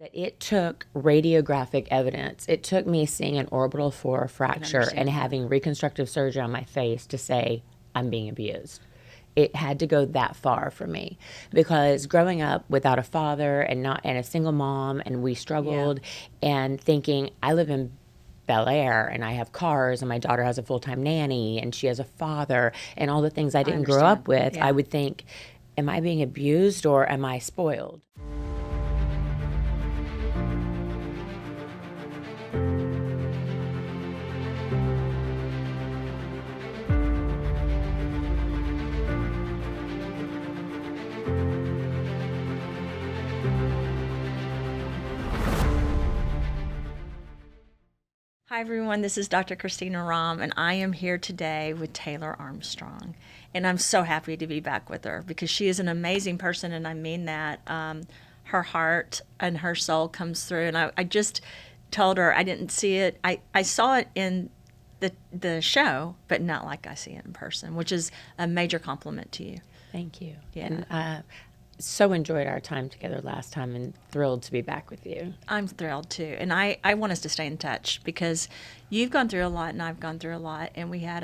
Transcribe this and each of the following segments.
That it took radiographic evidence. It took me seeing an orbital 4 fracture and having reconstructive surgery on my face to say I'm being abused. It had to go that far for me because growing up without a father and a single mom, and we struggled, and thinking I live in Bel Air and I have cars and my daughter has a full-time nanny and she has a father and all the things I didn't grow up with, I would think, am I being abused or am I spoiled? Hi everyone, this is Dr. Christina Rahm, and I am here today with Taylor Armstrong. And I'm so happy to be back with her because she is an amazing person, and I mean that. Her heart and her soul comes through. And I just told her I didn't see it. I saw it in the show, but not like I see it in person, which is a major compliment to you. Thank you. Yeah. And so enjoyed our time together last time and thrilled to be back with you. I'm thrilled too. And I want us to stay in touch because you've gone through a lot and I've gone through a lot, and we had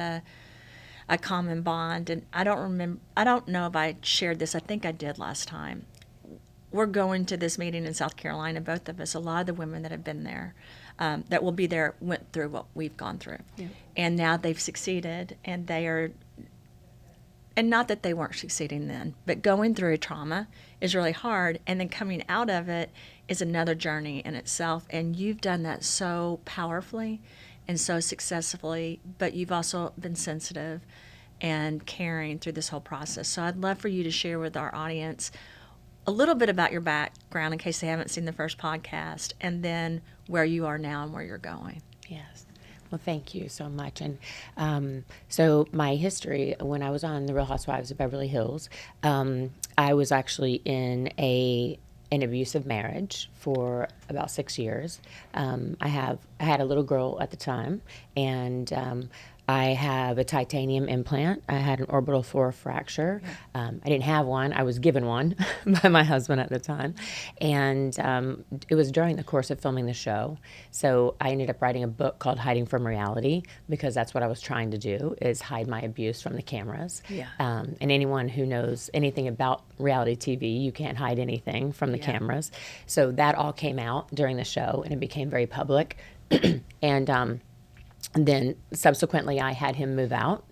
a common bond. And I don't know if I shared this. I think I did last time. We're going to this meeting in South Carolina, both of us. A lot of the women that have been there, that will be there, went through what we've gone through. Yeah. And now they've succeeded, and they are, and not that they weren't succeeding then, but going through a trauma is really hard, and then coming out of it is another journey in itself. And you've done that so powerfully and so successfully, but you've also been sensitive and caring through this whole process. So I'd love for you to share with our audience a little bit about your background in case they haven't seen the first podcast, and then where you are now and where you're going. Yes. Well, thank you so much. And so my history, when I was on The Real Housewives of Beverly Hills, I was actually in an abusive marriage for about 6 years. I had a little girl at the time, and I have a titanium implant. I had an orbital 4 fracture. I didn't have one. I was given one by my husband at the time. And it was during the course of filming the show. So I ended up writing a book called Hiding from Reality, because that's what I was trying to do, is hide my abuse from the cameras. Yeah. And anyone who knows anything about reality TV, you can't hide anything from the cameras. So that all came out during the show, and it became very public. And then subsequently, I had him move out,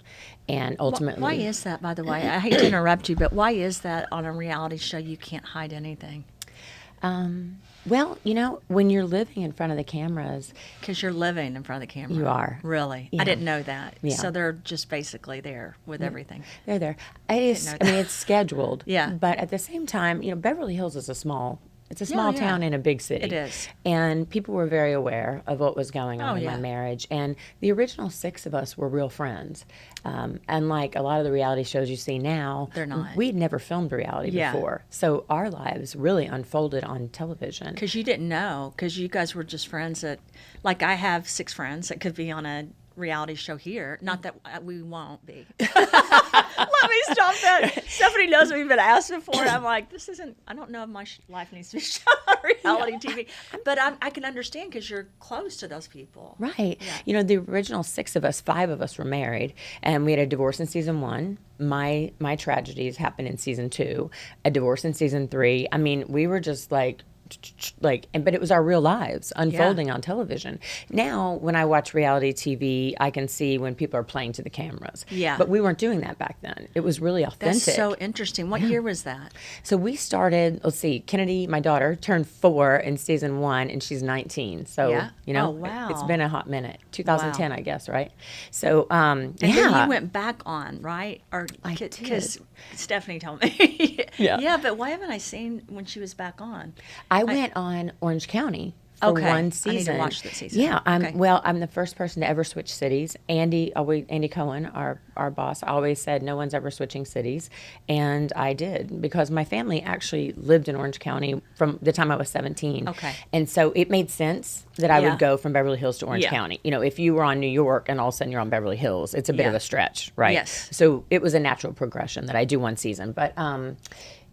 and ultimately... Why is that, by the way? I hate to interrupt you, but why is that on a reality show you can't hide anything? Well, when you're living in front of the cameras... Because you're living in front of the camera. You are. Really? Yeah. I didn't know that. Yeah. So they're just basically there with everything. They're there. It's scheduled. Yeah. But at the same time, Beverly Hills is a small town in a big city. It is. And people were very aware of what was going on in my marriage. And the original 6 of us were real friends. Unlike a lot of the reality shows you see now, they're not. We'd never filmed reality before. So our lives really unfolded on television. Because you didn't know, because you guys were just friends that, like I have 6 friends that could be on a reality show here. Not that we won't be. Let me stop that. Stephanie knows we've been asked before, and I'm like, I don't know if my life needs to be shown on reality TV. But I can understand because you're close to those people. Right. Yeah. The original 6 of us, 5 of us were married, and we had a divorce in season 1. My tragedies happened in season 2, a divorce in season 3. I mean, we were just but it was our real lives unfolding on television. Now, when I watch reality TV, I can see when people are playing to the cameras. Yeah. But we weren't doing that back then. It was really authentic. That's so interesting. What year was that? So we started, Kennedy, my daughter, turned 4 in season 1, and she's 19. So, oh, wow. It's been a hot minute. 2010, I guess, right? So, and then you went back on, right? I did. Because Stephanie told me. Yeah. Yeah, but why haven't I seen when she was back on? I went on Orange County for one season. I need to watch that season. Yeah, I'm the first person to ever switch cities. Andy Cohen, our boss, always said no one's ever switching cities, and I did because my family actually lived in Orange County from the time I was 17. Okay, and so it made sense that I would go from Beverly Hills to Orange County. If you were on New York and all of a sudden you're on Beverly Hills, it's a bit of a stretch, right? Yes. So it was a natural progression that I do one season, but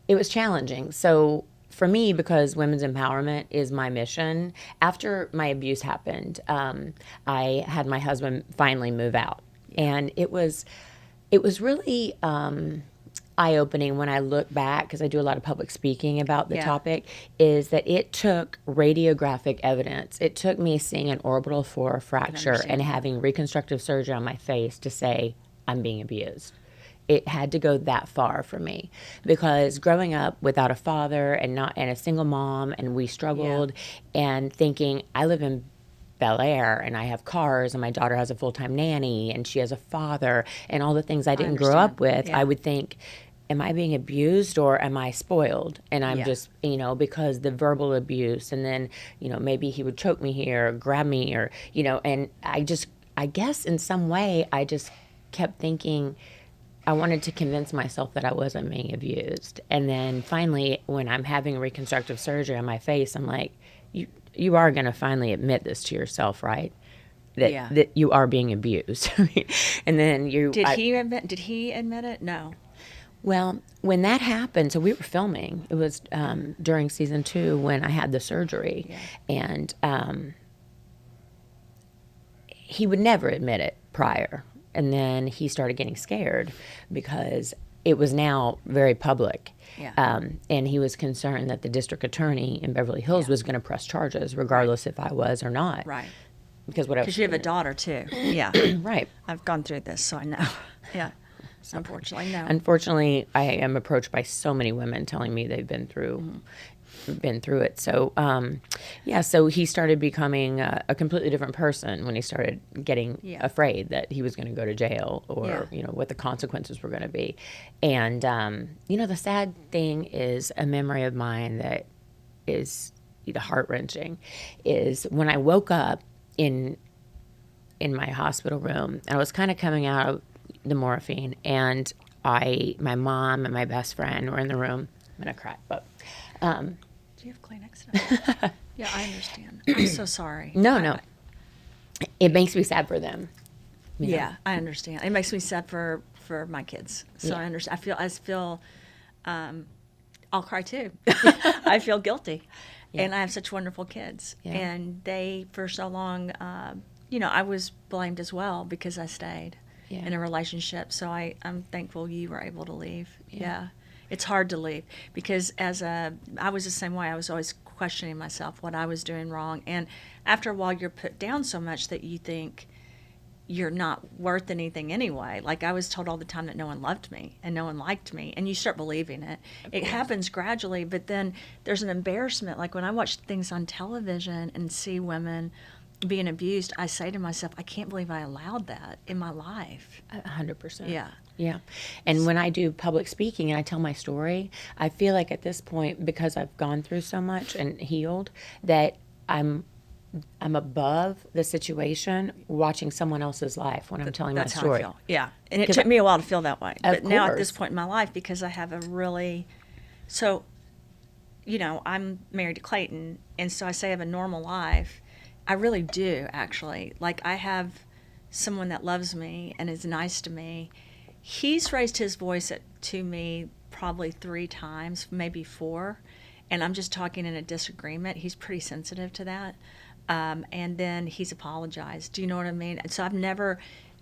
it was challenging. So for me, because women's empowerment is my mission, after my abuse happened, I had my husband finally move out. And it was really eye-opening when I look back, because I do a lot of public speaking about the topic, is that it took radiographic evidence. It took me seeing an orbital 4 fracture and having reconstructive surgery on my face to say, I'm being abused. It had to go that far for me, because growing up without a father and a single mom, and we struggled, and thinking, I live in Bel Air and I have cars and my daughter has a full-time nanny and she has a father and all the things I didn't grow up with, I would think, am I being abused or am I spoiled? And I'm just, because the verbal abuse, and then, maybe he would choke me here or grab me, or, and I guess in some way I just kept thinking, I wanted to convince myself that I wasn't being abused. And then finally, when I'm having reconstructive surgery on my face, I'm like, you are going to finally admit this to yourself, right? That you are being abused. And then Did he admit it? No. Well, when that happened, so we were filming. It was during season 2 when I had the surgery, and he would never admit it prior. And then he started getting scared because it was now very public. And he was concerned that the district attorney in Beverly Hills was going to press charges, regardless if I was or not. Right. Because you have a daughter, too. Yeah. Right. I've gone through this, so I know. Yeah. Unfortunately, no. Unfortunately, I am approached by so many women telling me they've been through it. So, so he started becoming a completely different person when he started getting afraid that he was going to go to jail, or, what the consequences were going to be. And, the sad thing is, a memory of mine that is heart-wrenching is when I woke up in my hospital room, I was kind of coming out of the morphine, and my mom and my best friend were in the room. I'm going to cry, but... Do you have Kleenex? Yeah, I understand. I'm so sorry. No. It makes me sad for them. Yeah, I understand. It makes me sad for my kids. So I understand. I feel, I'll cry too. I feel guilty. And I have such wonderful kids. Yeah. And they, for so long, I was blamed as well because I stayed in a relationship. So I'm thankful you were able to leave. Yeah. It's hard to leave because I was the same way. I was always questioning myself, what I was doing wrong. And after a while, you're put down so much that you think you're not worth anything anyway. Like, I was told all the time that no one loved me and no one liked me, and you start believing it. It happens gradually, but then there's an embarrassment. Like, when I watch things on television and see women being abused, I say to myself, I can't believe I allowed that in my life. 100%. Yeah. Yeah. And when I do public speaking and I tell my story, I feel like at this point, because I've gone through so much and healed, that I'm above the situation, watching someone else's life when I'm telling my story. That's how I feel. Yeah. And it took me a while to feel that way. But now at this point in my life, because I have I'm married to Clayton, and so I say I have a normal life. I really do, actually. Like, I have someone that loves me and is nice to me. He's raised his voice to me probably 3 times, maybe 4, and I'm just talking in a disagreement. He's pretty sensitive to that. And then he's apologized. Do you know what I mean? And so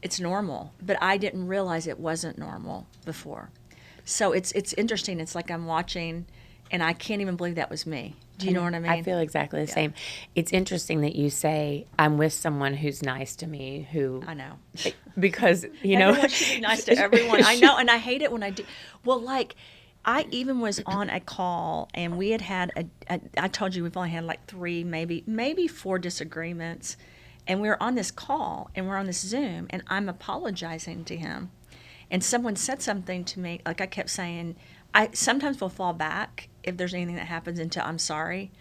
it's normal, but I didn't realize it wasn't normal before. So it's interesting. It's like I'm watching, and I can't even believe that was me. Do you know what I mean? I feel exactly the same. It's interesting that you say, I'm with someone who's nice to me, I know. Because, Everyone should be nice to everyone. I know, and I hate it when I do. Well, like, I even was on a call, and we had I told you we've only had like 3, maybe 4 disagreements, and we were on this call, and we're on this Zoom, and I'm apologizing to him. And someone said something to me, like I kept saying, I sometimes will fall back if there's anything that happens into I'm sorry.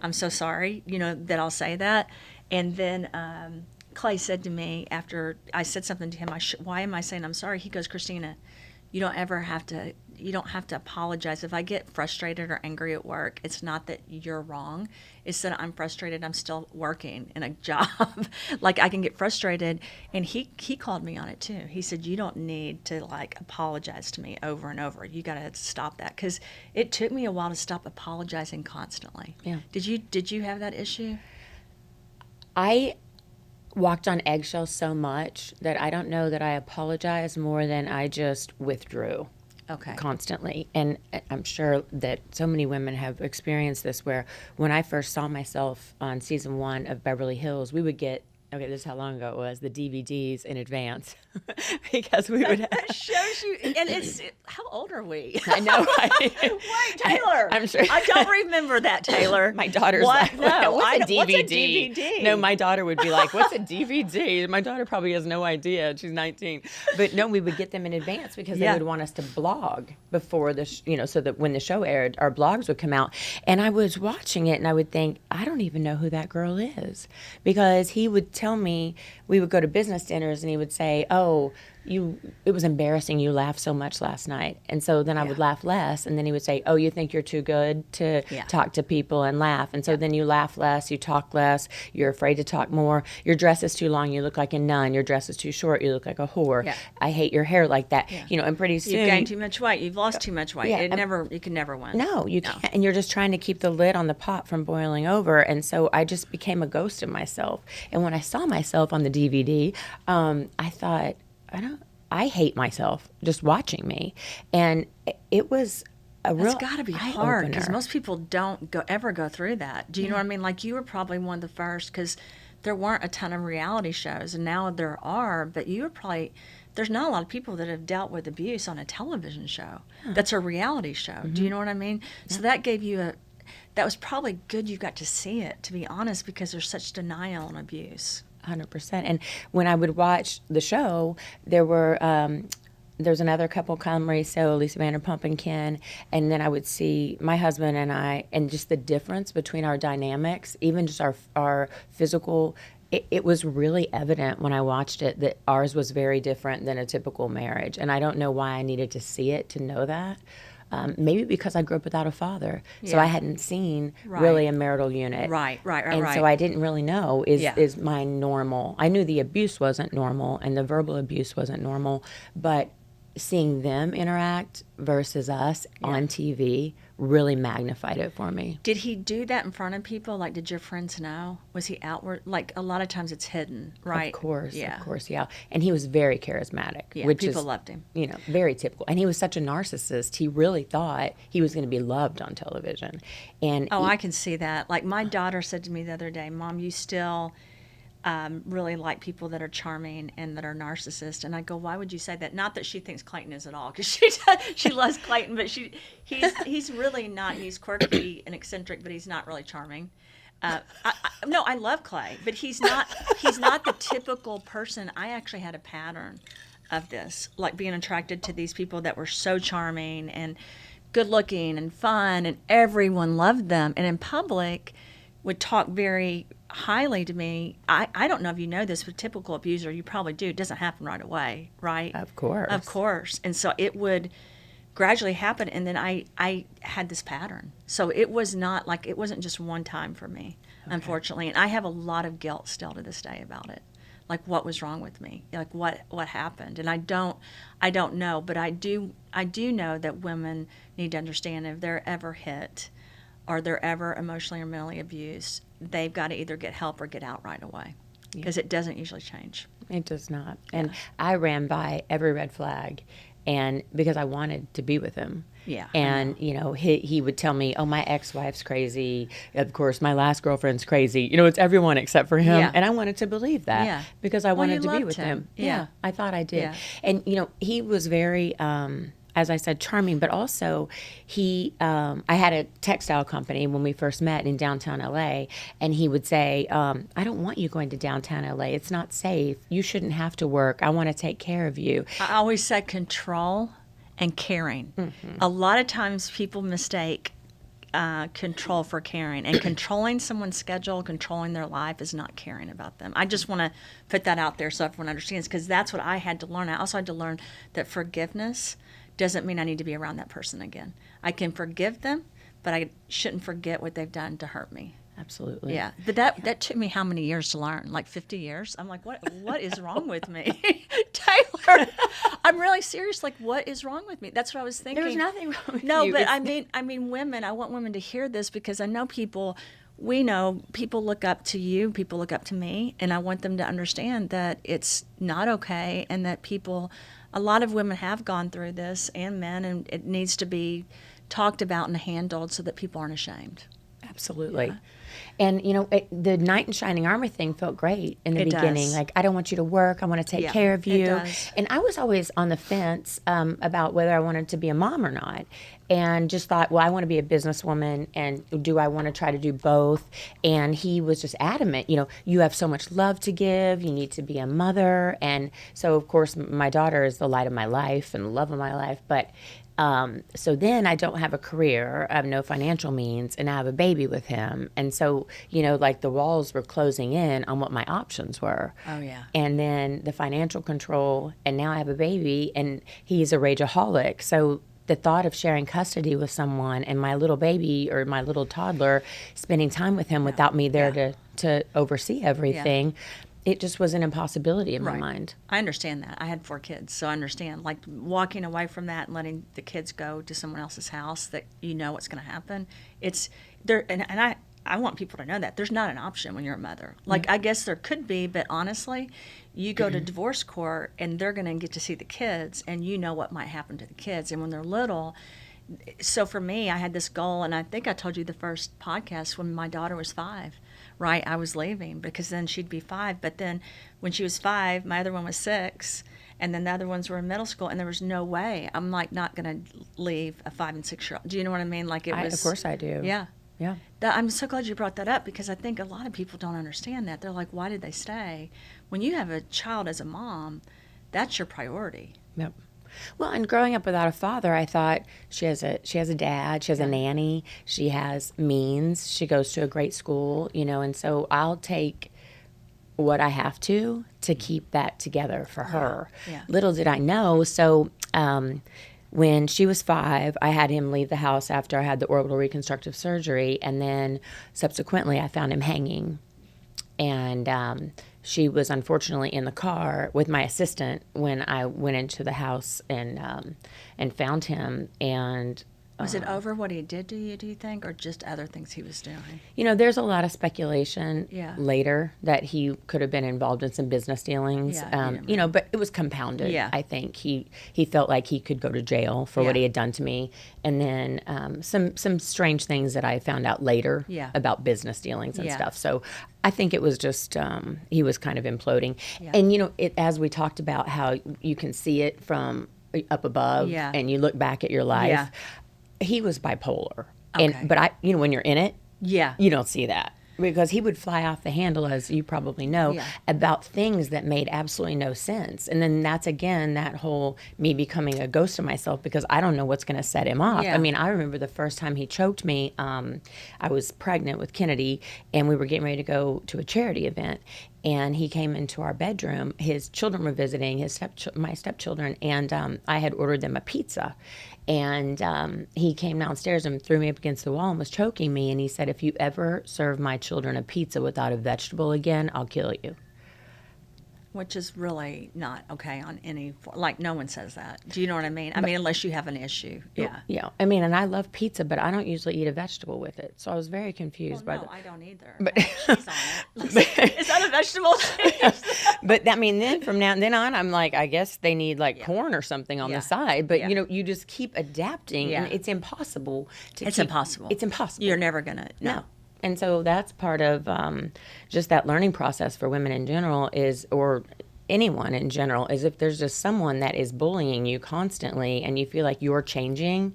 I'm so sorry, that I'll say that. And then Clay said to me after I said something to him, why am I saying I'm sorry? He goes, Christina, you don't ever have to you don't have to apologize. If I get frustrated or angry at work, it's not that you're wrong. It's that I'm frustrated. I'm still working in a job. Like, I can get frustrated. And he called me on it too. He said, you don't need to like apologize to me over and over. You got to stop that. Because it took me a while to stop apologizing constantly. Yeah. Did you have that issue? I walked on eggshells so much that I don't know that I apologized more than I just withdrew. Okay. Constantly. And I'm sure that so many women have experienced this, where when I first saw myself on season 1 of Beverly Hills, we would get, okay, this is how long ago it was, the DVDs in advance. Because we would That shows you, and how old are we? I know. Wait, Taylor. I'm sure. I don't remember that, Taylor. My daughter's What? like, No, what's a DVD? what's a DVD? No, my daughter would be like, what's a DVD? My daughter probably has no idea. She's 19. But no, we would get them in advance because they would want us to blog before so that when the show aired, our blogs would come out. And I was watching it and I would think, I don't even know who that girl is. Because he would tell me, we would go to business dinners and he would say, oh, it was embarrassing. You laughed so much last night. And so then I would laugh less. And then he would say, oh, you think you're too good to talk to people and laugh. And so then you laugh less, you talk less, you're afraid to talk more. Your dress is too long, you look like a nun. Your dress is too short, you look like a whore. Yeah. I hate your hair like that. Yeah. And pretty soon. You've gained too much weight. You've lost too much weight. You can never win. No, you can't. And you're just trying to keep the lid on the pot from boiling over. And so I just became a ghost of myself. And when I saw myself on the DVD, I thought, I hate myself just watching me. And it was a real It's got to be hard because most people don't ever go through that. Do you know what I mean? Like, you were probably one of the first, because there weren't a ton of reality shows, and now there are, but you were probably, there's not a lot of people that have dealt with abuse on a television show that's a reality show. Do you know what I mean? So that gave you that was probably good you got to see it, to be honest, because there's such denial and abuse. 100%. And when I would watch the show, there's another couple, Kyle so Lisa Vanderpump and Ken, and then I would see my husband and I, and just the difference between our dynamics, even just our physical. It was really evident when I watched it that ours was very different than a typical marriage, and I don't know why I needed to see it to know that. Maybe because I grew up without a father, so I hadn't seen really a marital unit. Right. And so I didn't really know, is mine normal? I knew the abuse wasn't normal and the verbal abuse wasn't normal, but seeing them interact versus us on TV really magnified it for me. Did he do that in front of people? Like, did your friends know? Was he outward? Like, a lot of times it's hidden, right? Of course, yeah. And he was very charismatic. Yeah, which people loved him. Very typical. And he was such a narcissist. He really thought he was going to be loved on television. And I can see that. Like, my daughter said to me the other day, Mom, you still really like people that are charming and that are narcissists. And I go, why would you say that? Not that she thinks Clayton is at all, because she loves Clayton, but he's really not. He's quirky and eccentric, but he's not really charming. I love Clay, but he's not the typical person. I actually had a pattern of this, like being attracted to these people that were so charming and good looking and fun, and everyone loved them, and in public would talk very highly to me. I don't know if you know this, but typical abuser, you probably do, it doesn't happen right away, right? Of course. And so it would gradually happen, and then I had this pattern. So it wasn't just one time for me, unfortunately. And I have a lot of guilt still to this day about it. Like, what was wrong with me? Like, what happened? And I don't know, but I do know that women need to understand, if they're ever hit or they're ever emotionally or mentally abused, they've got to either get help or get out right away, because it doesn't usually change. It does not. And I ran by every red flag, and because I wanted to be with him. Yeah. And, he would tell me, oh, my ex-wife's crazy. Of course, my last girlfriend's crazy. It's everyone except for him. Yeah. And I wanted to believe that because I wanted to be with him. Yeah, I thought I did. Yeah. And, he was very, as I said, charming, but also I had a textile company when we first met in downtown LA, and he would say, I don't want you going to downtown LA. It's not safe. You shouldn't have to work. I want to take care of you. I always said control and caring. Mm-hmm. A lot of times people mistake control for caring, and controlling someone's schedule, controlling their life is not caring about them. I just want to put that out there so everyone understands, because that's what I had to learn. I also had to learn that forgiveness doesn't mean I need to be around that person again. I can forgive them, but I shouldn't forget what they've done to hurt me. Absolutely. Yeah, but that took me how many years to learn? Like 50 years? I'm like, what is wrong with me? Taylor, I'm really serious. Like, what is wrong with me? That's what I was thinking. There's nothing wrong with No, you. but I mean, women, I want women to hear this because I know we know people look up to you, people look up to me, and I want them to understand that it's not okay and that a lot of women have gone through this and men, and it needs to be talked about and handled so that people aren't ashamed. Absolutely. Yeah. And, the knight in shining armor thing felt great in the It beginning. does. Like, I don't want you to work. I want to take Yeah, care of it you. does. And I was always on the fence about whether I wanted to be a mom or not. And just thought, well, I want to be a businesswoman. And do I want to try to do both? And he was just adamant, you have so much love to give. You need to be a mother. And so, of course, my daughter is the light of my life and the love of my life. But so then I don't have a career, I have no financial means, and I have a baby with him. And so, like the walls were closing in on what my options were. Oh, yeah. And then the financial control, and now I have a baby, and he's a rageaholic. So the thought of sharing custody with someone and my little baby or my little toddler spending time with him without me there to oversee everything, it just was an impossibility in my mind. I understand that. I had 4 kids, so I understand. Like walking away from that and letting the kids go to someone else's house that you know what's going to happen. It's there, and I want people to know that there's not an option when you're a mother. Like I guess there could be, but honestly, you go to divorce court and they're going to get to see the kids, and you know what might happen to the kids, and when they're little. So for me, I had this goal, and I think I told you the first podcast when my daughter was 5. Right, I was leaving because then she'd be 5. But then when she was 5, my other one was 6, and then the other ones were in middle school, and there was no way. I'm like not going to leave a 5 and 6-year-old. Do you know what I mean? Like it was. Of course I do. Yeah. Yeah. I'm so glad you brought that up because I think a lot of people don't understand that. They're like, why did they stay? When you have a child as a mom, that's your priority. Yep. Well, and growing up without a father, I thought she has a dad, she has a nanny, she has means, she goes to a great school, and so I'll take what I have to keep that together for her. Yeah. Little did I know. So when she was 5, I had him leave the house after I had the orbital reconstructive surgery, and then subsequently I found him hanging. And she was unfortunately in the car with my assistant when I went into the house and found him. And was it over what he did to you, do you think, or just other things he was doing? There's a lot of speculation later that he could have been involved in some business dealings. But it was compounded. Yeah. I think he felt like he could go to jail for what he had done to me, and then some strange things that I found out later about business dealings and stuff. So I think it was just he was kind of imploding. Yeah. And as we talked about how you can see it from up above, and you look back at your life. Yeah. He was bipolar. Okay. But when you're in it, Yeah. you don't see that. Because he would fly off the handle, as you probably know, about things that made absolutely no sense. And then that's, again, that whole me becoming a ghost of myself because I don't know what's going to set him off. Yeah. I mean, I remember the first time he choked me, I was pregnant with Kennedy, and we were getting ready to go to a charity event. And he came into our bedroom. His children were visiting, my stepchildren, and I had ordered them a pizza. And he came downstairs and threw me up against the wall and was choking me. And he said, if you ever serve my children a pizza without a vegetable again, I'll kill you. Which is really not okay on any, like no one says that. Do you know what I mean? I mean, unless you have an issue. Yeah. Yeah. I mean, and I love pizza, but I don't usually eat a vegetable with it. So I was very confused by No, the... I don't either. But- Cheese on it. Is that a vegetable? But I mean, then from then on, I'm like, I guess they need like corn or something on the side. But you just keep adapting, and it's impossible to. It's impossible. It's impossible. You're never gonna. No. And so that's part of just that learning process for women in general or anyone in general, is if there's just someone that is bullying you constantly and you feel like you're changing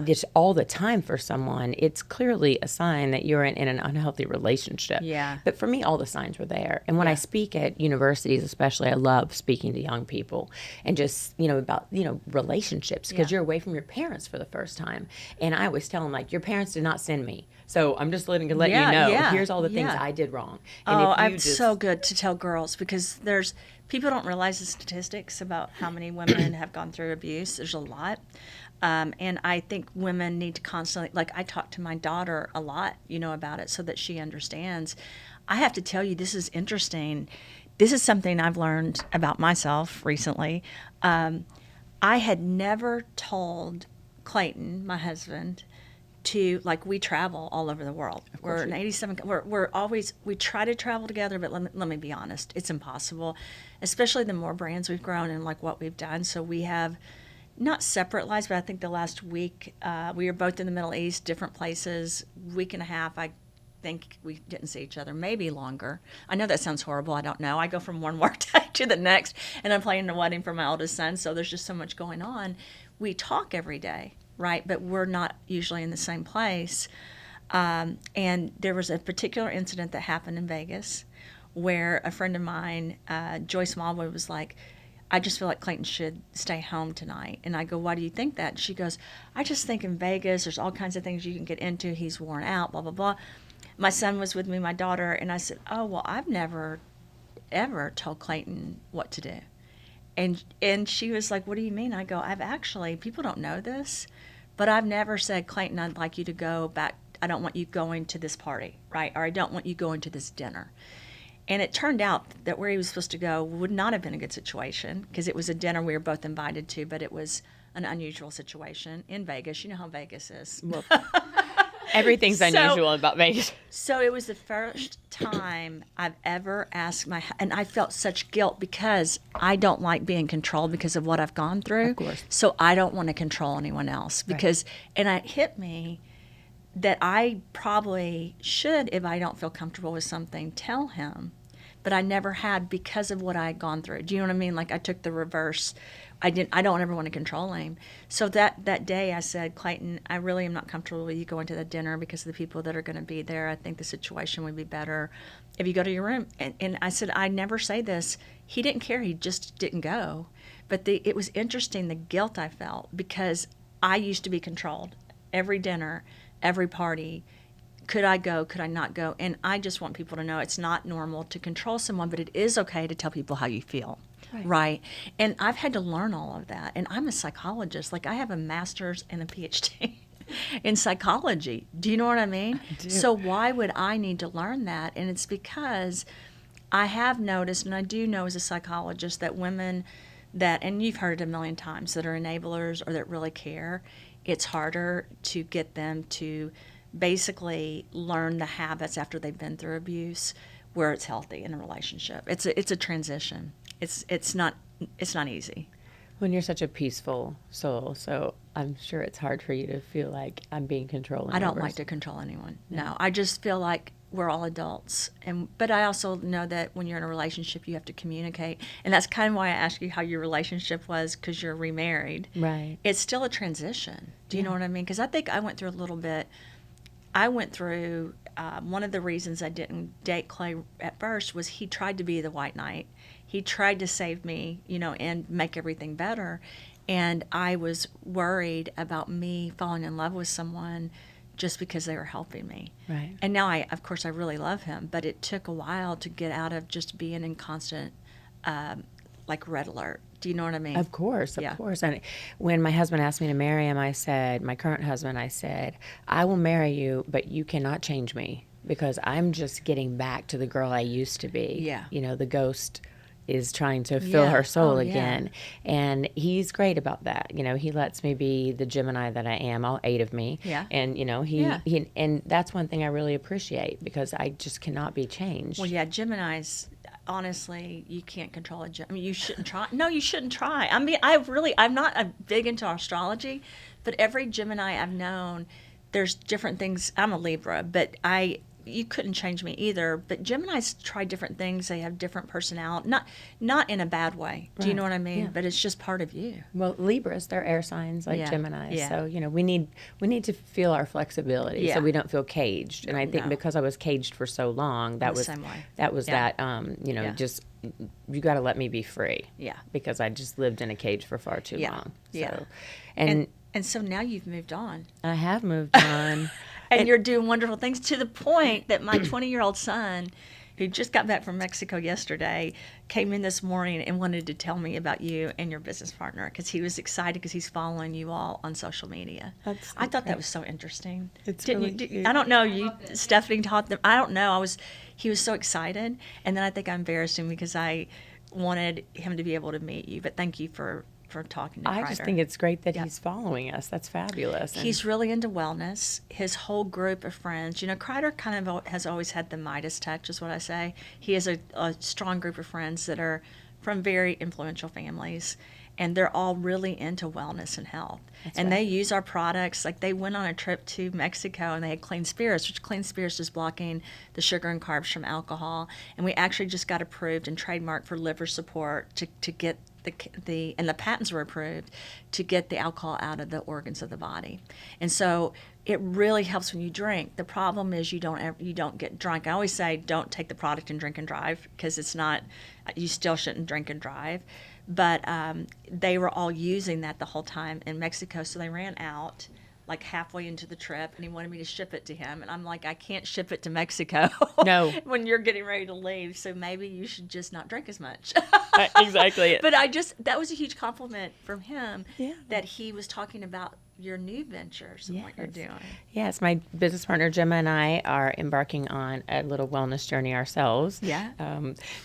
just all the time for someone, it's clearly a sign that you're in an unhealthy relationship. Yeah. But for me, all the signs were there. And when I speak at universities especially, I love speaking to young people and just, about, relationships, because you're away from your parents for the first time. And I always tell them, like, your parents did not send me. So I'm just letting let Yeah, you know. yeah, Here's all the things yeah. I did wrong. And Oh, if you I'm just so good to tell girls because there's people don't realize the statistics about how many women have gone through abuse. There's a lot. And I think women need to constantly, like, I talk to my daughter a lot, about it so that she understands. I have to tell you, this is interesting. This is something I've learned about myself recently. I had never told Clayton, my husband, to like we travel all over the world. We're in 87. We're always we try to travel together, but let me be honest, it's impossible. Especially the more brands we've grown and like what we've done. So we have not separate lives, but I think the last week we were both in the Middle East, different places. Week and a half, I think we didn't see each other, maybe longer. I know that sounds horrible. I don't know. I go from one work day to the next, and I'm planning a wedding for my oldest son, so there's just so much going on. We talk every day, right? But we're not usually in the same place. And there was a particular incident that happened in Vegas where a friend of mine, Joy Smallwood, was like, I just feel like Clayton should stay home tonight. And I go, why do you think that? She goes, I just think in Vegas, there's all kinds of things you can get into. He's worn out, blah, blah, blah. My son was with me, my daughter, and I said, oh, well, I've never, ever told Clayton what to do. And she was like, what do you mean? I go, I've actually, people don't know this, but I've never said, Clayton, I'd like you to go back. I don't want you going to this party, right? Or I don't want you going to this dinner. And it turned out that where he was supposed to go would not have been a good situation because it was a dinner we were both invited to, but it was an unusual situation in Vegas. You know how Vegas is. well, everything's unusual about Vegas. So it was the first time I've ever asked and I felt such guilt because I don't like being controlled because of what I've gone through. Of course. So I don't want to control anyone else because, and it hit me that I probably should, if I don't feel comfortable with something, tell him. But I never had because of what I had gone through. Do you know what I mean? Like I took the reverse. I don't ever want to control him. So that day I said, Clayton, I really am not comfortable with you going to the dinner because of the people that are going to be there. I think the situation would be better if you go to your room. And I said, I never say this. He didn't care. He just didn't go. But it was interesting, the guilt I felt because I used to be controlled. Every dinner, every party. Could I go? Could I not go? And I just want people to know it's not normal to control someone, but it is okay to tell people how you feel. Right. And I've had to learn all of that. And I'm a psychologist. Like I have a master's and a PhD in psychology. Do you know what I mean? I do. So why would I need to learn that? And it's because I have noticed, and I do know as a psychologist, that women that, and you've heard it a million times, that are enablers or that really care, it's harder to get them to basically learn the habits after they've been through abuse where it's healthy in a relationship. It's a transition. It's not easy. When you're such a peaceful soul, so I'm sure it's hard for you to feel like I'm being controlling. I don't like to control anyone. No, I just feel like we're all adults, but I also know that when you're in a relationship, you have to communicate, and that's kind of why I asked you how your relationship was because you're remarried. Right. It's still a transition. Do you know what I mean? Because I think I went through a little bit. I went through one of the reasons I didn't date Clay at first was he tried to be the white knight. He tried to save me, and make everything better. And I was worried about me falling in love with someone just because they were helping me. Right. And now of course, I really love him, but it took a while to get out of just being in constant, like red alert. Do you know what I mean? Of course. Yeah. And when my husband asked me to marry him, my current husband, I said, I will marry you, but you cannot change me because I'm just getting back to the girl I used to be. Yeah. The ghost is trying to fill her soul again. And he's great about that. He lets me be the Gemini that I am, all 8 of me. Yeah. And, he and that's one thing I really appreciate because I just cannot be changed. Well, yeah, Geminis, honestly, you can't control a Gemini. I mean, you shouldn't try. No, you shouldn't try. I mean, I'm not big into astrology, but every Gemini I've known, there's different things. I'm a Libra, but you couldn't change me either. But Geminis try different things. They have different personality, not in a bad way. Do you know what I mean? Yeah. But it's just part of you. Well, Libras, they're air signs like Geminis. Yeah. So, we need to feel our flexibility so we don't feel caged. And I think because I was caged for so long, that was the same way. just you got to let me be free. Yeah. Because I just lived in a cage for far too long. Yeah. So, And so now you've moved on. I have moved on. And you're doing wonderful things to the point that my 20-year-old son, who just got back from Mexico yesterday, came in this morning and wanted to tell me about you and your business partner because he was excited because he's following you all on social media. I thought that was so interesting. It's Didn't really you? cute. I don't know. Stephanie taught them. I don't know. He was so excited, and then I think I embarrassed him because I wanted him to be able to meet you. But thank you for talking to Kreider. I just think it's great that he's following us. That's fabulous. And He's really into wellness. His whole group of friends, Kreider kind of has always had the Midas touch, is what I say. He has a strong group of friends that are from very influential families, and they're all really into wellness and health. And they use our products. Like, they went on a trip to Mexico, and they had Clean Spirits, which Clean Spirits is blocking the sugar and carbs from alcohol. And we actually just got approved and trademarked for liver support to get and the patents were approved to get the alcohol out of the organs of the body. And so it really helps when you drink. The problem is you don't get drunk. I always say don't take the product and drink and drive, because it's not, you still shouldn't drink and drive. But they were all using that the whole time in Mexico, so they ran out like halfway into the trip, and he wanted me to ship it to him, and I'm like, I can't ship it to Mexico. No. When you're getting ready to leave, so maybe you should just not drink as much. Exactly. But that was a huge compliment from him, that he was talking about your new ventures and what you're doing. Yes, my business partner Gemma and I are embarking on a little wellness journey ourselves. Yeah.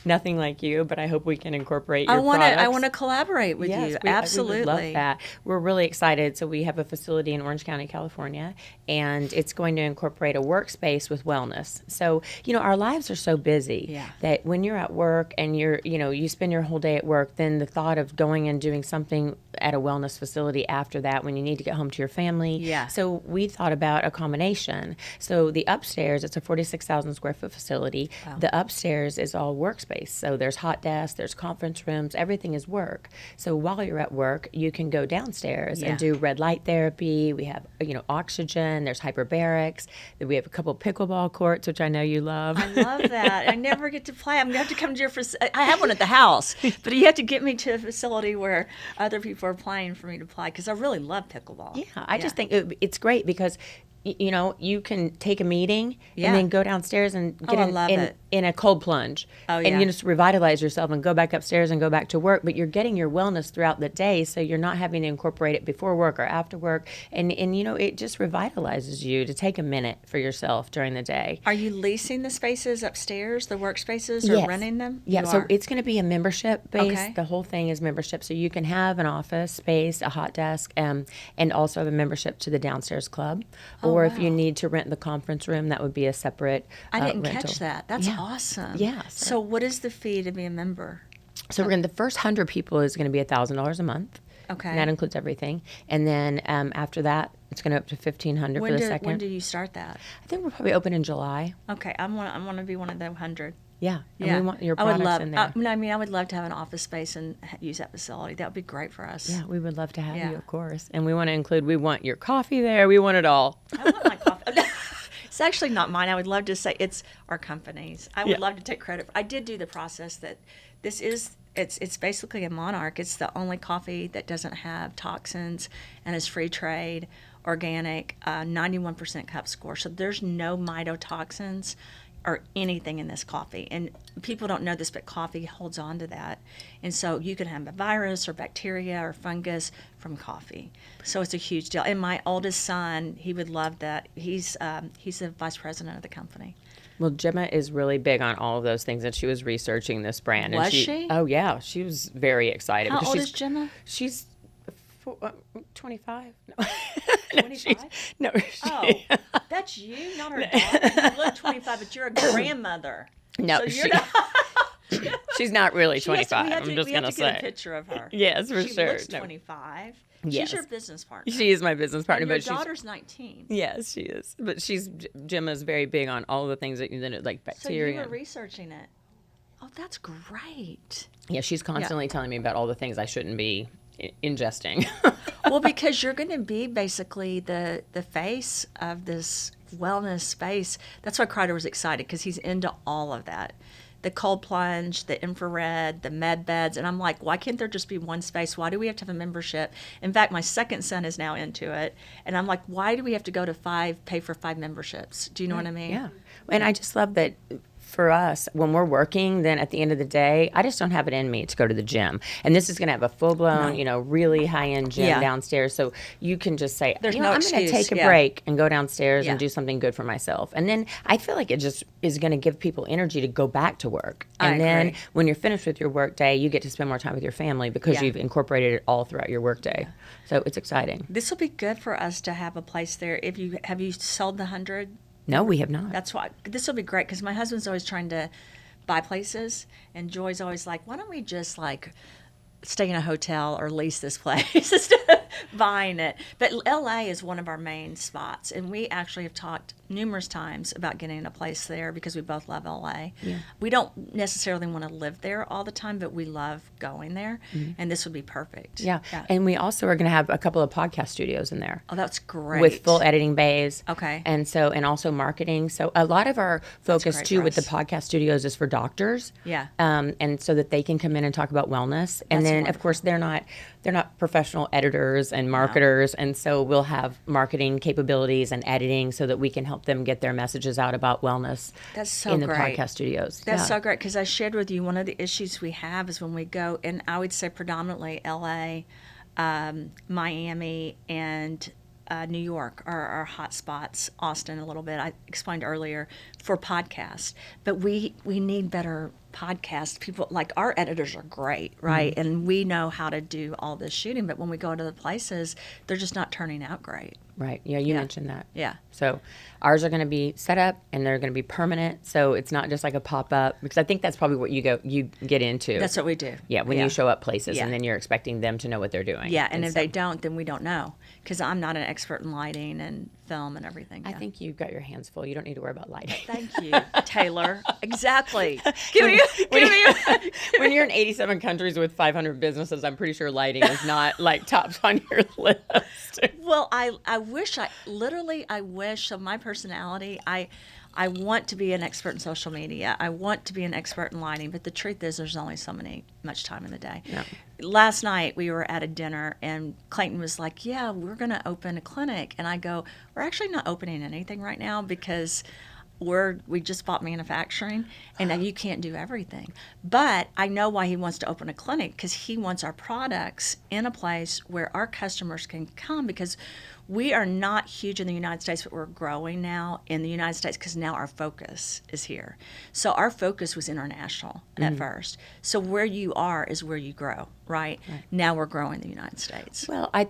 Nothing like you, but I hope we can incorporate your products. I want to collaborate with you. Absolutely. We would love that. We're really excited. So we have a facility in Orange County, California, and it's going to incorporate a workspace with wellness. So, our lives are so busy that when you're at work and you spend your whole day at work, then the thought of going and doing something at a wellness facility after that when you need to get home to your family. Yeah. So we thought about a combination. So the upstairs, it's a 46,000 square foot facility. Wow. The upstairs is all workspace. So there's hot desks, there's conference rooms, everything is work. So while you're at work, you can go downstairs and do red light therapy. We have, oxygen, there's hyperbarics. We have a couple pickleball courts, which I know you love. I love that. I never get to play. I'm going to have to come to your facility. I have one at the house, but you have to get me to a facility where other people are playing for me to play, because I really love pickleball. Yeah, I just think it's great because you can take a meeting and then go downstairs and get in a cold plunge and you just revitalize yourself and go back upstairs and go back to work. But you're getting your wellness throughout the day, so you're not having to incorporate it before work or after work. And it just revitalizes you to take a minute for yourself during the day. Are you leasing the spaces upstairs, the workspaces, or renting them? Yeah, so it's going to be a membership base. Okay. The whole thing is membership. So you can have an office space, a hot desk, and also have a membership to the downstairs club. Or if you need to rent the conference room, that would be a separate I didn't rental. catch that. That's awesome. Yeah. So what is the fee to be a member? So the first 100 people is going to be $1,000 a month. Okay. And that includes everything. And then after that, it's going to up to $1,500 for the second. When do you start that? I think we'll probably open in July. Okay. I want to be one of the 100. Yeah. And we want your products in there. I would love to have an office space and use that facility. That would be great for us. Yeah, we would love to have you, of course. And we want your coffee there. We want it all. I want my coffee. It's actually not mine. I would love to say it's our company's. I would love to take credit. I did do the process that this is. It's basically a Monarch. It's the only coffee that doesn't have toxins and is free trade, organic, 91% cup score. So there's no mycotoxins or anything in this coffee. And people don't know this, but coffee holds on to that. And so you can have a virus or bacteria or fungus from coffee. So it's a huge deal. And my oldest son, he would love that. He's the vice president of the company. Well, Gemma is really big on all of those things, and she was researching this brand. Was she? Oh, yeah. She was very excited. How old is Gemma? She's 25. No. 25? No. Oh, that's you, not her daughter. You look 25, but you're a grandmother. No, so you're not. She's not really 25. We have I'm just going to say. Get a picture of her. Yes, for she sure. She looks 25. Yes. She's your business partner. She is my business partner. And your but daughter's 19. Yes, she is. But Gemma's very big on all the things that like bacteria. So you were researching it. Oh, that's great. Yeah, she's constantly telling me about all the things I shouldn't be ingesting. Well, because you're going to be basically the face of this wellness space. That's why Kreider was excited, because he's into all of that. the cold plunge, the infrared, the med beds. And I'm like, why can't there just be one space? Why do we have to have a membership? In fact, my second son is now into it. And I'm like, why do we have to go to pay for 5 memberships? Do you know what I mean? Yeah. And I just love that for us, when we're working, then at the end of the day, I just don't have it in me to go to the gym. And this is going to have a full-blown, really high-end gym downstairs. So you can just say, There's no I'm going to excuse. take a break and go downstairs and Yeah. do something good for myself. And then I feel like it just is going to give people energy to go back to work. I And then agree. when you're finished with your work day, you get to spend more time with your family because Yeah. you've incorporated it all throughout your work day. So it's exciting. This will be good for us to have a place there. Have you sold the 100? No, we have not. That's why this will be great, because my husband's always trying to buy places, and Joy's always like, why don't we just like stay in a hotel or lease this place instead of buying it. But LA is one of our main spots, and we actually have talked numerous times about getting a place there because we both love LA. Yeah. We don't necessarily want to live there all the time, but we love going there, and this would be perfect. Yeah. And we also are going to have a couple of podcast studios in there. Oh, that's great. With full editing bays. Okay. And also marketing. So a lot of our focus great too for with the us. podcast studios is for doctors. Yeah. And so that they can come in and talk about wellness. And That's then of wonderful. course they're not professional editors and marketers. And so we'll have marketing capabilities and editing so that we can help them get their messages out about wellness That's so in the great. podcast studios. That's so great, because I shared with you one of the issues we have is when we go, and I would say predominantly LA, Miami, and New York are our hot spots. Austin a little bit. I explained earlier for podcasts, but we need better podcast people. Like, our editors are great, right? And we know how to do all this shooting, but when we go to the places, they're just not turning out great. Right. Yeah, you mentioned that. Yeah. So ours are going to be set up and they're going to be permanent. So it's not just like a pop up, because I think that's probably what you get into. That's what we do. Yeah, when you show up places Yeah. and then you're expecting them to know what they're doing. Yeah, and if so they don't, then we don't know, because I'm not an expert in lighting and film and everything. I Yeah. think you've got your hands full. You don't need to worry about lighting. Thank you, Taylor. Exactly. Give me When you're in 87 countries with 500 businesses, I'm pretty sure lighting is not like tops on your list. Well, I wish so my personality, I want to be an expert in social media. I want to be an expert in lighting, but the truth is there's only much time in the day. Yeah. Last night we were at a dinner and Clayton was like, yeah, we're going to open a clinic. And I go, we're actually not opening anything right now because we just bought manufacturing, and you can't do everything. But I know why he wants to open a clinic, because he wants our products in a place where our customers can come, because we are not huge in the United States, but we're growing now in the United States because now our focus is here. So our focus was international at first. So where you are is where you grow, right? Now we're growing the United States. Well, I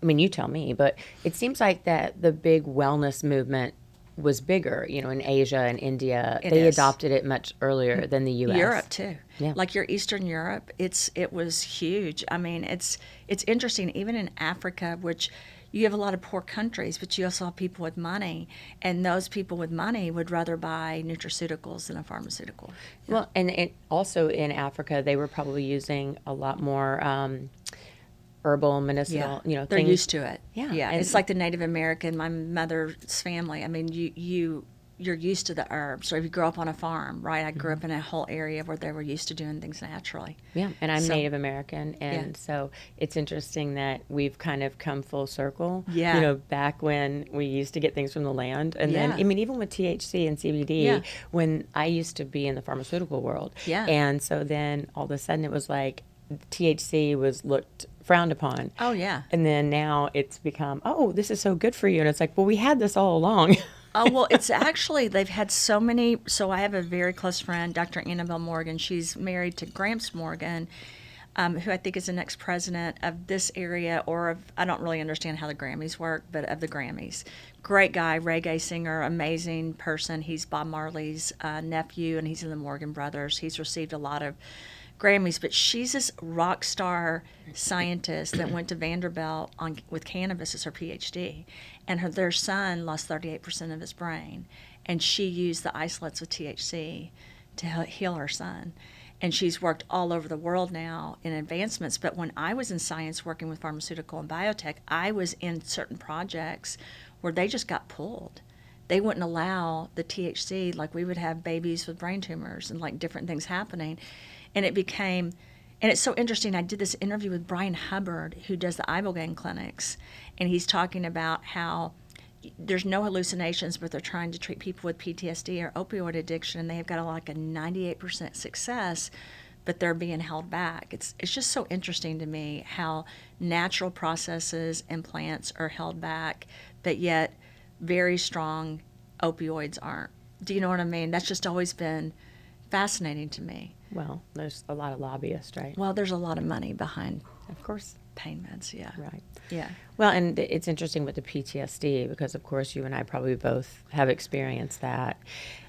mean, you tell me, but it seems like that the big wellness movement was bigger, in Asia and India. They is. adopted it much earlier than the U.S. Europe too. Yeah. Like your Eastern Europe, it was huge. I mean, it's interesting, even in Africa, which you have a lot of poor countries, but you also have people with money, and those people with money would rather buy nutraceuticals than a pharmaceutical. Well, and also in Africa, they were probably using a lot more herbal, medicinal, They're things. used to it. Yeah. Yeah. And- It's like the Native American, my mother's family. I mean, you're used to the herbs. So if you grow up on a farm, right? I grew up in a whole area where they were used to doing things naturally. Yeah, and I'm So- Native American, and so it's interesting that we've kind of come full circle. Yeah. Back when we used to get things from the land, and then Yeah. I mean, even with THC and CBD, Yeah. when I used to be in the pharmaceutical world, Yeah. and so then all of a sudden it was like THC was looked frowned upon. Oh, yeah. And then now it's become, oh, this is so good for you, and it's like, well, we had this all along. Oh, well, it's actually, they've had so many. So I have a very close friend, Dr. Annabelle Morgan. She's married to Gramps Morgan, who I think is the next president of this area, I don't really understand how the Grammys work, but of the Grammys. Great guy, reggae singer, amazing person. He's Bob Marley's nephew, and he's in the Morgan Brothers. He's received a lot of Grammys, but she's this rock star scientist that went to Vanderbilt with cannabis as her PhD, and their son lost 38% of his brain, and she used the isolates with THC to heal her son. And she's worked all over the world now in advancements. But when I was in science working with pharmaceutical and biotech, I was in certain projects where they just got pulled they wouldn't allow the THC. Like, we would have babies with brain tumors and like different things happening. And it became, and it's so interesting. I did this interview with Brian Hubbard, who does the ibogaine clinics, and he's talking about how there's no hallucinations, but they're trying to treat people with PTSD or opioid addiction, and they've got like a 98% success, but they're being held back. It's just so interesting to me how natural processes and plants are held back, but yet very strong opioids aren't. Do you know what I mean? That's just always been fascinating to me. Well, there's a lot of lobbyists, right? Well, there's a lot of money behind Of course. pain meds, yeah. Right. Yeah. Well, and it's interesting with the PTSD because, of course, you and I probably both have experienced that.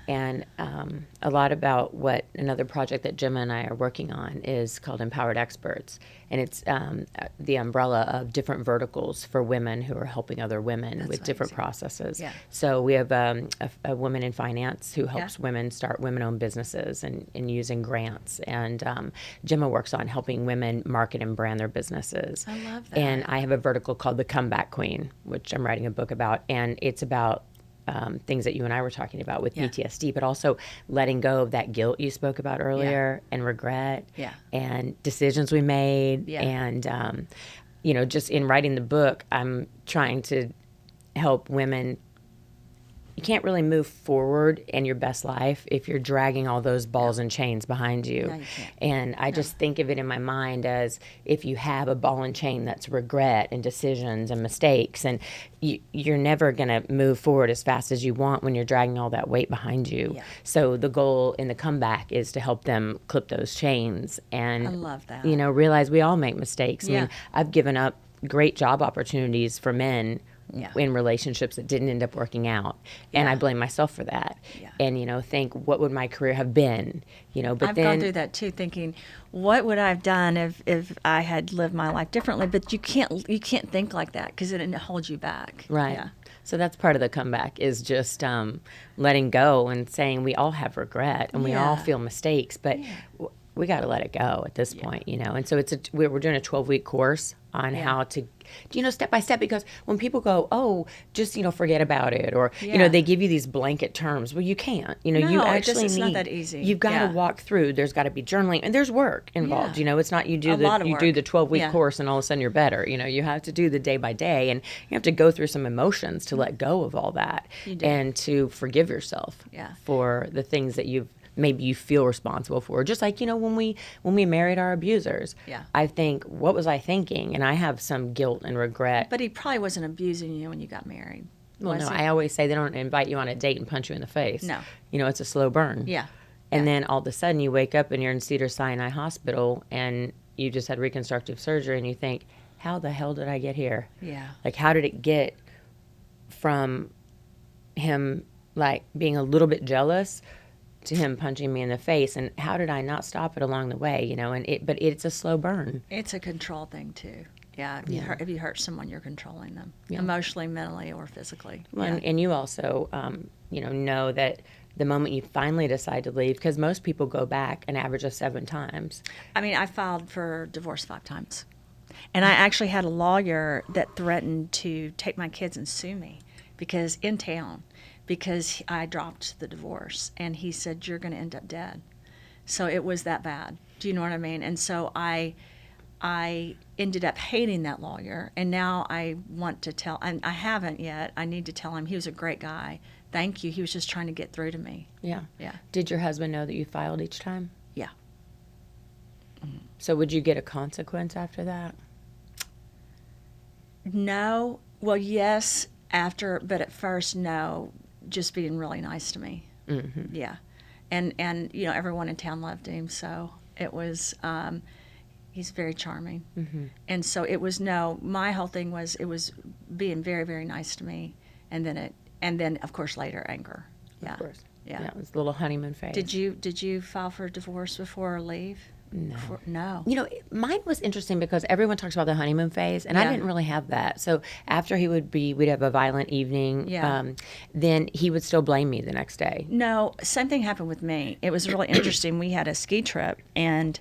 And a lot about what another project that Gemma and I are working on is called Empowered Experts. And it's the umbrella of different verticals for women who are helping other women with different processes. Yeah. So we have a woman in finance who helps Yeah. women start women-owned businesses and using grants. And Gemma works on helping women market and brand their businesses. I love that. And I have a vertical called The Comeback Queen, which I'm writing a book about. And it's about things that you and I were talking about with PTSD, but also letting go of that guilt you spoke about earlier and regret and decisions we made. And, just in writing the book, I'm trying to help women. You can't really move forward in your best life if you're dragging all those balls and chains behind you. No, you can't. And I just think of it in my mind as if you have a ball and chain that's regret and decisions and mistakes, and you're never going to move forward as fast as you want when you're dragging all that weight behind you. Yeah. So the goal in the comeback is to help them clip those chains and I love that. realize we all make mistakes. I Yeah. mean, I've given up great job opportunities for men in relationships that didn't end up working out. And I blame myself for that. Yeah. And, think, what would my career have been? But I've gone through that too, thinking, what would I have done if I had lived my life differently? But you can't think like that because it holds you back. Right. Yeah. So that's part of the comeback is just letting go and saying we all have regret and we all feel mistakes, but we got to let it go at this point, And so we're doing a 12-week course on how to, step by step, because when people go, oh, just, forget about it, or, they give you these blanket terms. Well, you can't, you actually it's not that easy. You've got to walk through, there's got to be journaling, and there's work involved, It's not you do the 12-week course and all of a sudden you're better, you have to do the day by day, and you have to go through some emotions to let go of all that and to forgive yourself for the things that maybe you feel responsible for. Just like, when we married our abusers, I think, what was I thinking? And I have some guilt and regret. But he probably wasn't abusing you when you got married. Well, no, I always say they don't invite you on a date and punch you in the face. No. It's a slow burn. Yeah. And then all of a sudden you wake up and you're in Cedars-Sinai Hospital and you just had reconstructive surgery and you think, how the hell did I get here? Yeah. Like, how did it get from him, like, being a little bit jealous to him punching me in the face, and how did I not stop it along the way, but it's a slow burn. It's a control thing too. Yeah, if you hurt someone, you're controlling them emotionally, mentally, or physically. Well, and you also, know that the moment you finally decide to leave, because most people go back an average of 7 times. I mean, I filed for divorce 5 times, and I actually had a lawyer that threatened to take my kids and sue me because I dropped the divorce, and he said, you're going to end up dead. So it was that bad. Do you know what I mean? And so I ended up hating that lawyer, and now I want to tell, and I haven't yet, I need to tell him he was a great guy. Thank you. He was just trying to get through to me. Yeah. Yeah. Did your husband know that you filed each time? Yeah. So would you get a consequence after that? No. Well, yes, but at first, no. Just being really nice to me. Mm-hmm. Yeah. And everyone in town loved him, so it was he's very charming. Mm-hmm. And so it was my whole thing was it was being very, very nice to me, and then of course later anger. Yeah. Of course. Yeah. It was a little honeymoon phase. Did you file for divorce before or leave? No. No. Mine was interesting because everyone talks about the honeymoon phase, and I didn't really have that. So after we'd have a violent evening, then he would still blame me the next day. No, same thing happened with me. It was really interesting. We had a ski trip, and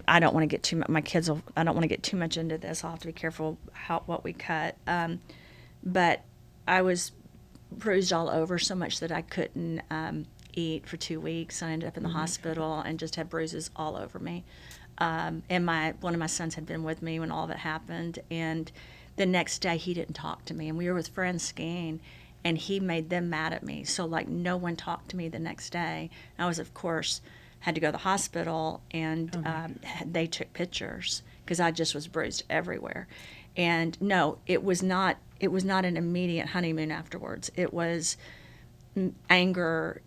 I don't want to get too much. I don't want to get too much into this. I'll have to be careful what we cut. But I was bruised all over so much that I couldn't eat for 2 weeks. I ended up in the hospital and just had bruises all over me. And one of my sons had been with me when all of it happened. And the next day he didn't talk to me. And we were with friends skiing, and he made them mad at me. So like no one talked to me the next day. I was, of course, had to go to the hospital, and they took pictures because I just was bruised everywhere. And no, it was not an immediate honeymoon afterwards. It was anger.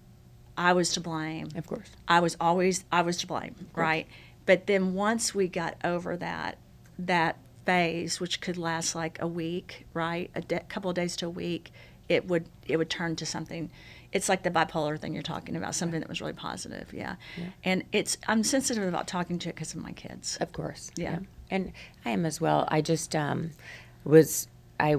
I was to blame. Of course. I was to blame, right? But then once we got over that phase, which could last like a week, right? Couple of days to a week, it would turn to something. It's like the bipolar thing you're talking about, something that was really positive, yeah. And I'm sensitive about talking to it because of my kids. Of course. Yeah. And I am as well. I just I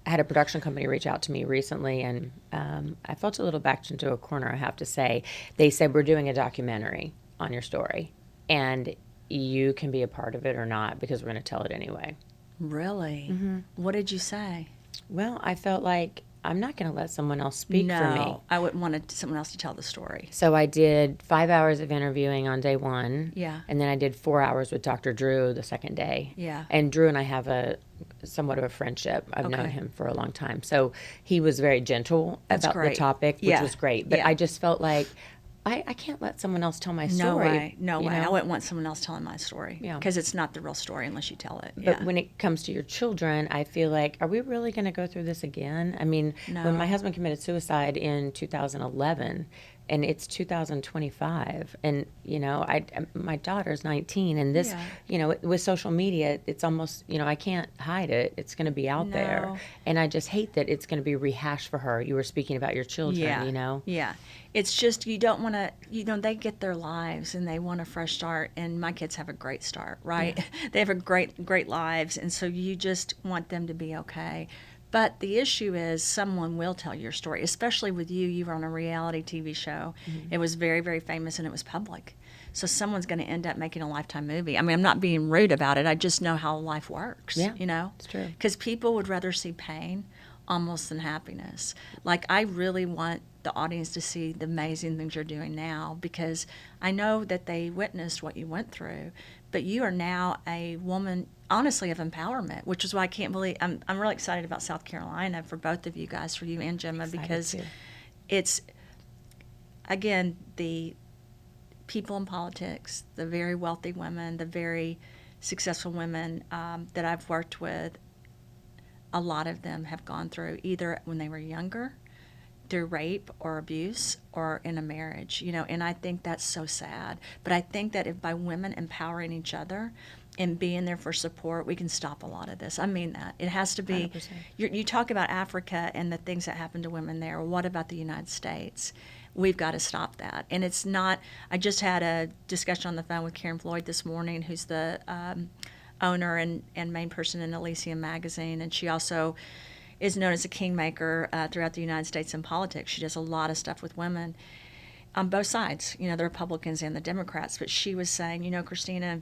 had a production company reach out to me recently, and I felt a little backed into a corner, I have to say. They said, we're doing a documentary on your story, and you can be a part of it or not because we're going to tell it anyway. Really? Mm-hmm. What did you say? Well, I felt like I'm not going to let someone else speak for me. No, I wouldn't want someone else to tell the story. So I did 5 hours of interviewing on day one. Yeah. And then I did 4 hours with Dr. Drew the second day. Yeah. And Drew and I have somewhat of a friendship. I've known him for a long time. So he was very gentle about the topic, which was great. But I just felt like I can't let someone else tell my story. No way. I wouldn't want someone else telling my story. Because it's not the real story unless you tell it. But when it comes to your children, I feel like, are we really going to go through this again? I mean, when my husband committed suicide in 2011, and it's 2025, and my daughter's 19, and this, with social media, it's almost, I can't hide it. It's going to be out there, and I just hate that it's going to be rehashed for her. You were speaking about your children, Yeah, it's just you don't want to. They get their lives and they want a fresh start, and my kids have a great start, right? Yeah. They have a great lives, and so you just want them to be okay. But the issue is someone will tell your story, especially with you. You were on a reality TV show. Mm-hmm. It was very, very famous, and it was public. So someone's going to end up making a Lifetime movie. I mean, I'm not being rude about it. I just know how life works, It's true. Because people would rather see pain almost than happiness. Like, I really want the audience to see the amazing things you're doing now, because I know that they witnessed what you went through, but you are now a woman, honestly, of empowerment, which is why I can't believe I'm really excited about South Carolina for both of you guys, for you and Gemma, because it's, again, the people in politics, the very wealthy women, the very successful women that I've worked with, a lot of them have gone through either when they were younger, through rape or abuse, or in a marriage, and I think that's so sad. But I think that if by women empowering each other and being there for support, we can stop a lot of this. I mean that. It has to be, you talk about Africa and the things that happen to women there. What about the United States? We've got to stop that. And it's not, I just had a discussion on the phone with Karen Floyd this morning, who's the owner and main person in Elysium magazine, and she also is known as a kingmaker throughout the United States in politics. She does a lot of stuff with women on both sides, the Republicans and the Democrats. But she was saying, Christina,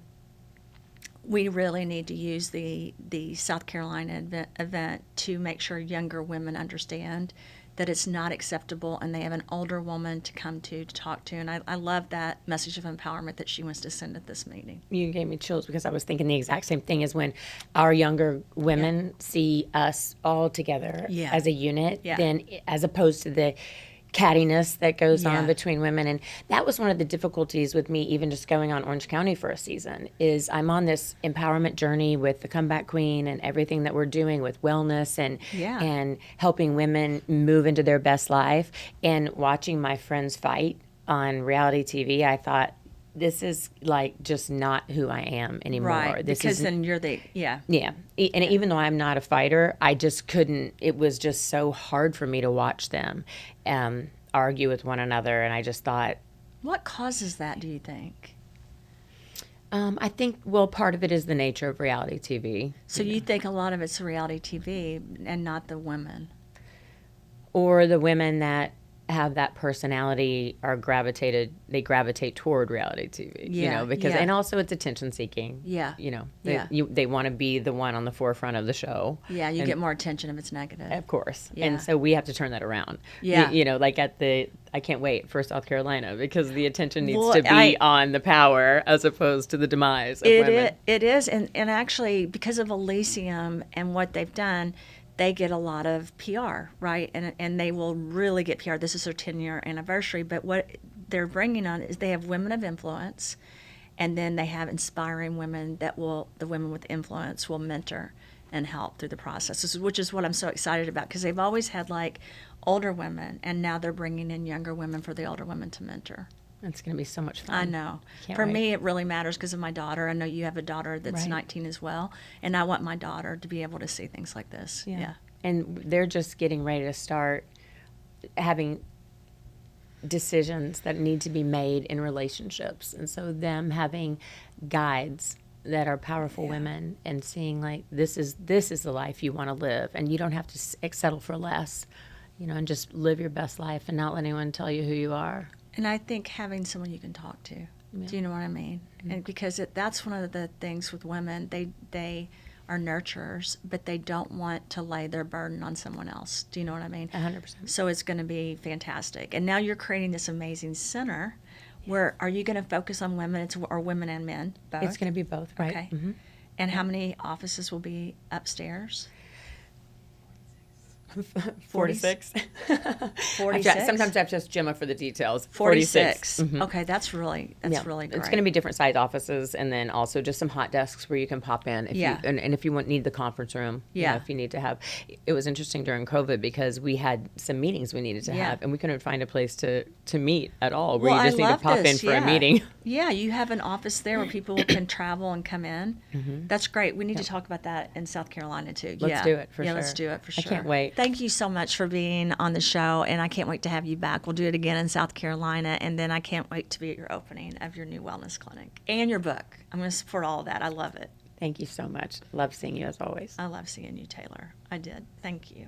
we really need to use the South Carolina event to make sure younger women understand that it's not acceptable, and they have an older woman to come to talk to. And I love that message of empowerment that she wants to send at this meeting. You gave me chills, because I was thinking the exact same thing, as when our younger women see us all together as a unit, then as opposed to the cattiness that goes on between women. And that was one of the difficulties with me even just going on Orange County for a season, is I'm on this empowerment journey with the Comeback Queen and everything that we're doing with wellness and helping women move into their best life. And watching my friends fight on reality TV, I thought, this is like just not who I am anymore. Right, because then you're the, And even though I'm not a fighter, I just couldn't, it was just so hard for me to watch them argue with one another. And I just thought. What causes that, do you think? I think, well, part of it is the nature of reality TV. So you think a lot of it's reality TV and not the women? Or the women that have that personality are they gravitate toward reality TV, Yeah, because, yeah. and also it's attention seeking. Yeah. They, Yeah. they want to be the one on the forefront of the show. Yeah, you And get more attention if it's negative. of course. Yeah. And so we have to turn that around. Yeah. Like I can't wait for South Carolina because the attention needs Well, to be on the power as opposed to the demise of women. It is. And actually, because of Elysium and what they've done, they get a lot of PR, right? And they will really get PR. This is their 10-year anniversary. But what they're bringing on is they have women of influence, and then they have inspiring women the women with influence will mentor and help through the process, which is what I'm so excited about, because they've always had like older women, and now they're bringing in younger women for the older women to mentor. It's going to be so much fun. I know. For me, it really matters because of my daughter. I know you have a daughter that's Right. 19 as well, and I want my daughter to be able to see things like this. Yeah. And they're just getting ready to start having decisions that need to be made in relationships. And so them having guides that are powerful women and seeing like this is the life you want to live, and you don't have to settle for less, and just live your best life and not let anyone tell you who you are. And I think having someone you can talk to. Yeah. Do you know what I mean? Mm-hmm. And because that's one of the things with women, they are nurturers, but they don't want to lay their burden on someone else. Do you know what I mean? 100%. So it's going to be fantastic. And now you're creating this amazing center. Where are you going to focus on women? Or women and men? Both? It's going to be both, right? Okay. Mm-hmm. And how many offices will be upstairs? 46. 46. Sometimes I have to ask Gemma for the details. 46. Mm-hmm. Okay, that's really great. It's going to be different size offices, and then also just some hot desks where you can pop in. If you, and if you need the conference room. If you need to have. It was interesting during COVID because we had some meetings we needed to have, and we couldn't find a place to meet at all. Where you just need to pop in for a meeting. Yeah, you have an office there where people can travel and come in. Mm-hmm. That's great. We need to talk about that in South Carolina too. Let's do it for sure. Yeah, let's do it for sure. I can't wait. Thank you so much for being on the show, and I can't wait to have you back. We'll do it again in South Carolina, and then I can't wait to be at your opening of your new wellness clinic and your book. I'm going to support all of that. I love it. Thank you so much. Love seeing you as always. I love seeing you, Taylor. I did. Thank you.